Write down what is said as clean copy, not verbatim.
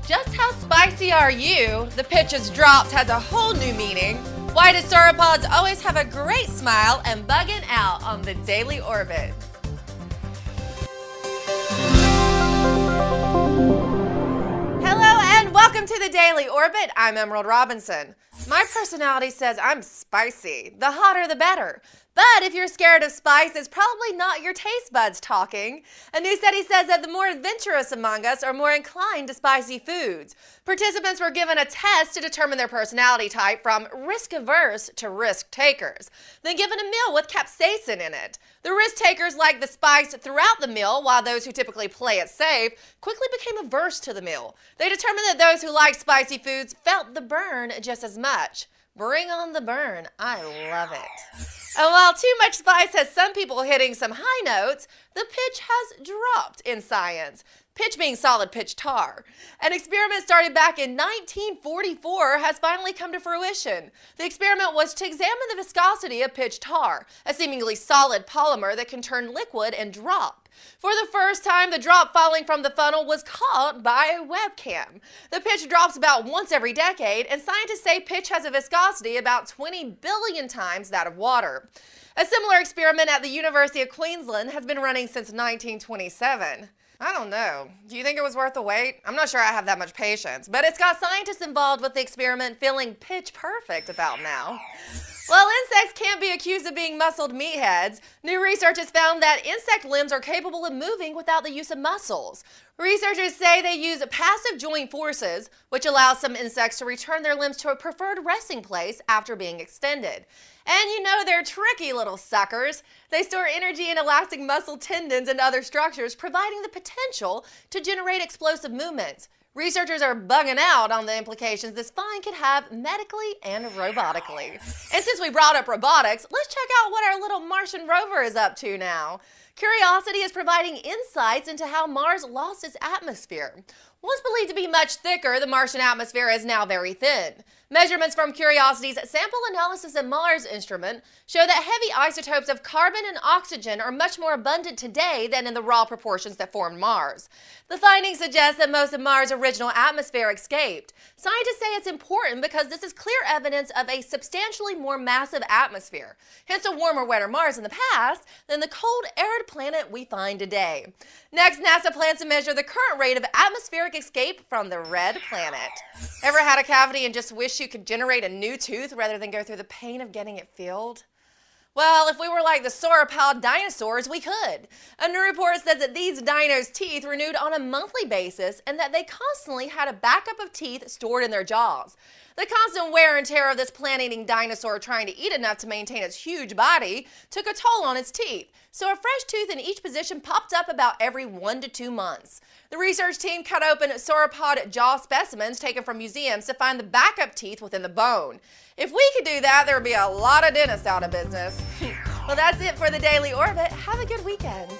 Just how spicy are you? The pitch is dropped has a whole new meaning. Why do sauropods always have a great smile and bugging out on the Daily Orbit? Hello and welcome to the Daily Orbit. I'm Emerald Robinson. My personality says I'm spicy. The hotter the better. But if you're scared of spice, it's probably not your taste buds talking. A new study says that the more adventurous among us are more inclined to spicy foods. Participants were given a test to determine their personality type from risk-averse to risk-takers, then given a meal with capsaicin in it. The risk-takers liked the spice throughout the meal, while those who typically play it safe quickly became averse to the meal. They determined that those who liked spicy foods felt the burn just as much. Bring on the burn. I love it. And while too much spice has some people hitting some high notes, the pitch has dropped in science. Pitch being solid pitch tar. An experiment started back in 1944 has finally come to fruition. The experiment was to examine the viscosity of pitch tar, a seemingly solid polymer that can turn liquid and drop. For the first time, the drop falling from the funnel was caught by a webcam. The pitch drops about once every decade, and scientists say pitch has a viscosity about 20 billion times that of water. A similar experiment at the University of Queensland has been running since 1927. I don't know. Do you think it was worth the wait? I'm not sure I have that much patience, but it's got scientists involved with the experiment feeling pitch perfect about now. Well, insects can't be accused of being muscled meatheads. New research has found that insect limbs are capable of moving without the use of muscles. Researchers say they use passive joint forces, which allows some insects to return their limbs to a preferred resting place after being extended. And you know they're tricky little suckers. They store energy in elastic muscle tendons and other structures, providing the potential to generate explosive movements. Researchers are bugging out on the implications this find could have medically and robotically. And since we brought up robotics, let's check out what our little Martian rover is up to now. Curiosity is providing insights into how Mars lost its atmosphere. Once believed to be much thicker, the Martian atmosphere is now very thin. Measurements from Curiosity's Sample Analysis of Mars instrument show that heavy isotopes of carbon and oxygen are much more abundant today than in the raw proportions that formed Mars. The findings suggest that most of Mars' original atmosphere escaped. Scientists say it's important because this is clear evidence of a substantially more massive atmosphere, hence a warmer, wetter Mars in the past than the cold, arid planet we find today. Next, NASA plans to measure the current rate of atmospheric escape from the red planet. Ever had a cavity and just wish you could generate a new tooth rather than go through the pain of getting it filled? Well, if we were like the sauropod dinosaurs, we could. A new report says that these dinos' teeth renewed on a monthly basis and that they constantly had a backup of teeth stored in their jaws. The constant wear and tear of this plant-eating dinosaur trying to eat enough to maintain its huge body took a toll on its teeth, so a fresh tooth in each position popped up about every 1 to 2 months. The research team cut open sauropod jaw specimens taken from museums to find the backup teeth within the bone. If we could do that, there would be a lot of dentists out of business. Well, that's it for the Daily Orbit. Have a good weekend.